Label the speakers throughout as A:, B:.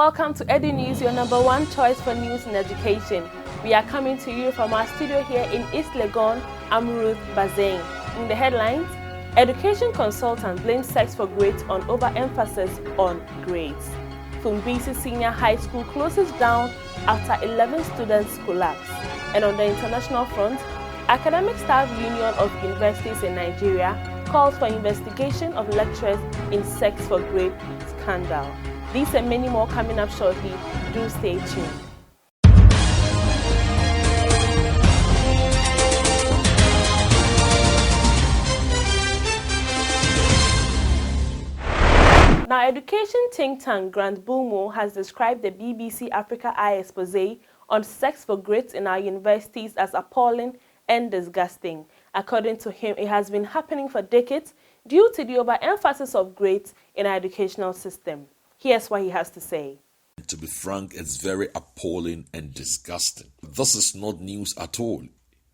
A: welcome to Edunews, your number one choice for news and education. We are coming to you from our studio here in East Legon. I'm Ruth Bazain. In the headlines, education consultant blames sex for grades on overemphasis on grades. Fumbisi Senior High School closes down after 11 students collapse. And on the international front, Academic Staff Union of Universities in Nigeria calls for investigation of lecturers in sex for grade scandal. These and many more coming up shortly. Do stay tuned. Now, education think tank Grant Bulmo has described the BBC Africa Eye expose on sex for grades in our universities as appalling and disgusting. According to him, it has been happening for decades due to the overemphasis of grades in our educational system. Here's what he has to say.
B: To be frank, it's very appalling and disgusting. This is not news at all.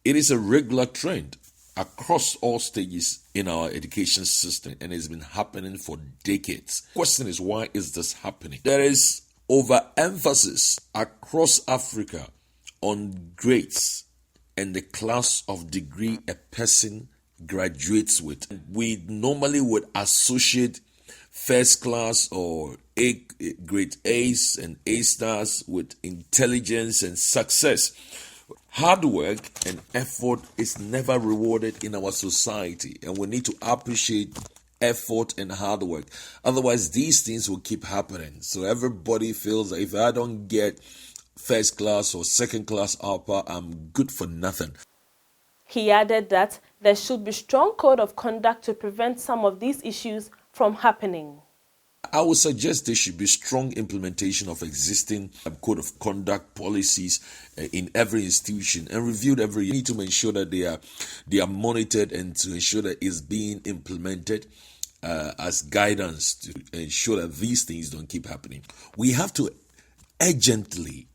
B: It is a regular trend across all stages in our education system, and it's been happening for decades. The question is, why is this happening? There is overemphasis across Africa on grades and the class of degree a person graduates with. We normally would associate first class or grade A's and A stars with intelligence and success. Hard work and effort is never rewarded in our society, and we need to appreciate effort and hard work. Otherwise, these things will keep happening. So everybody feels that if I don't get first class or second class upper, I'm good for nothing.
A: He added that there should be strong code of conduct to prevent some of these issues from happening.
B: I would suggest there should be strong implementation of existing code of conduct policies in every institution and reviewed every year. We need to ensure that they are monitored and to ensure that it's being implemented as guidance to ensure that these things don't keep happening. We have to urgently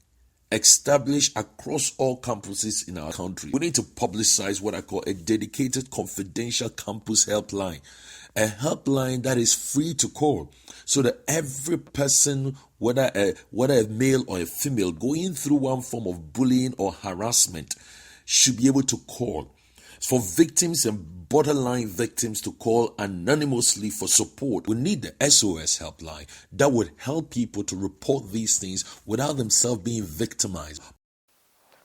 B: establish across all campuses in our country. We need to publicize what I call a dedicated confidential campus helpline. A helpline that is free to call, so that every person, whether a male or a female, going through one form of bullying or harassment, should be able to call. For victims and borderline victims to call anonymously for support, we need the SOS helpline that would help people to report these things without themselves being victimized.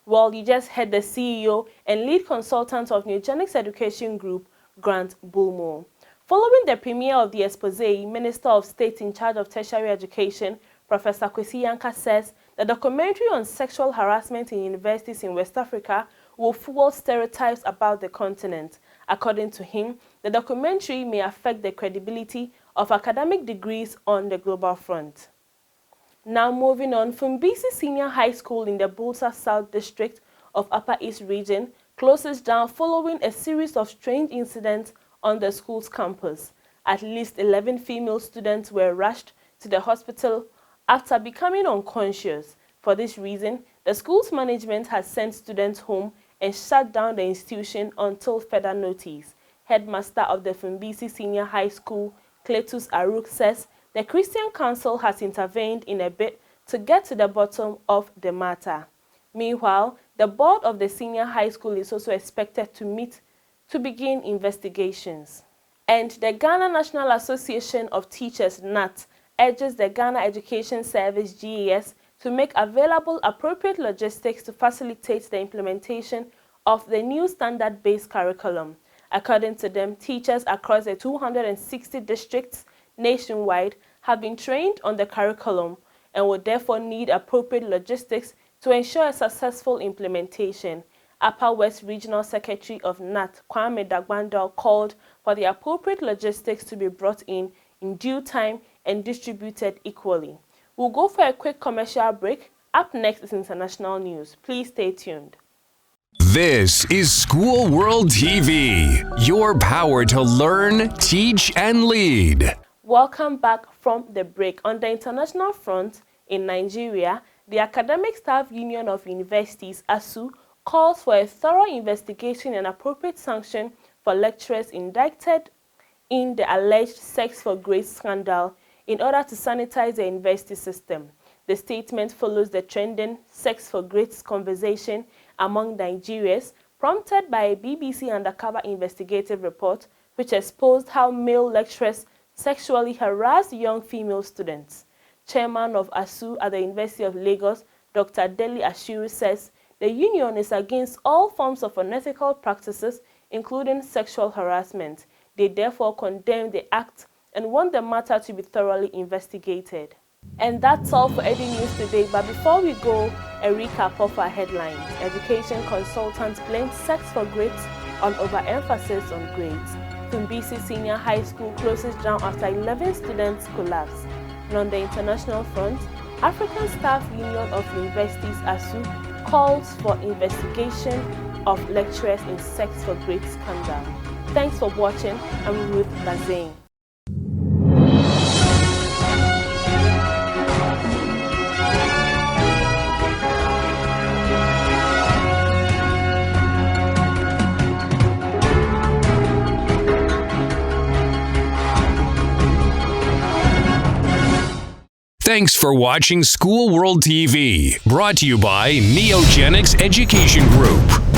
A: Well, you just heard the CEO and lead consultant of Eugenics Education Group, Grant Bulmo. Following the premiere of the expose, Minister of State in charge of tertiary education, Professor Kwesi Yankah, says the documentary on sexual harassment in universities in West Africa will fuel stereotypes about the continent. According to him, the documentary may affect the credibility of academic degrees on the global front. Now moving on, Fumbisi Senior High School in the Bulsa South District of Upper East Region closes down following a series of strange incidents on the school's campus. At least 11 female students were rushed to the hospital after becoming unconscious. For this reason, the school's management has sent students home and shut down the institution until further notice. Headmaster of the Fumbisi Senior High School, Cletus Aruk, says the Christian Council has intervened in a bid to get to the bottom of the matter. Meanwhile, the board of the senior high school is also expected to meet to begin investigations. And the Ghana National Association of Teachers, NAT, urges the Ghana Education Service, GAS, to make available appropriate logistics to facilitate the implementation of the new standard-based curriculum. According to them, teachers across the 260 districts nationwide have been trained on the curriculum and will therefore need appropriate logistics to ensure a successful implementation. Upper West Regional Secretary of NAT, Kwame Dagbandal, called for the appropriate logistics to be brought in due time and distributed equally. We'll go for a quick commercial break. Up next is international news. Please stay tuned.
C: This is School World TV, your power to learn, teach, and lead.
A: Welcome back from the break. On the international front, in Nigeria, the Academic Staff Union of Universities, ASU, calls for a thorough investigation and appropriate sanction for lecturers indicted in the alleged sex for grades scandal in order to sanitize the university system. The statement follows the trending sex for grades conversation among Nigerians, prompted by a BBC undercover investigative report which exposed how male lecturers sexually harass young female students. Chairman of ASU at the University of Lagos, Dr. Deli Ashiru, says the union is against all forms of unethical practices, including sexual harassment. They therefore condemn the act and want the matter to be thoroughly investigated. And that's all for Edunews today, but before we go, a recap of our headlines. Education consultants blame sex for grades on overemphasis on grades. Tumbisi Senior High School closes down after 11 students collapse. And on the international front, African Staff Union of Universities ASU calls for investigation of lecturers in sex for grades scandal. Thanks for watching. I'm Ruth Bazain.
C: Thanks for watching School World TV, brought to you by Neogenics Education Group.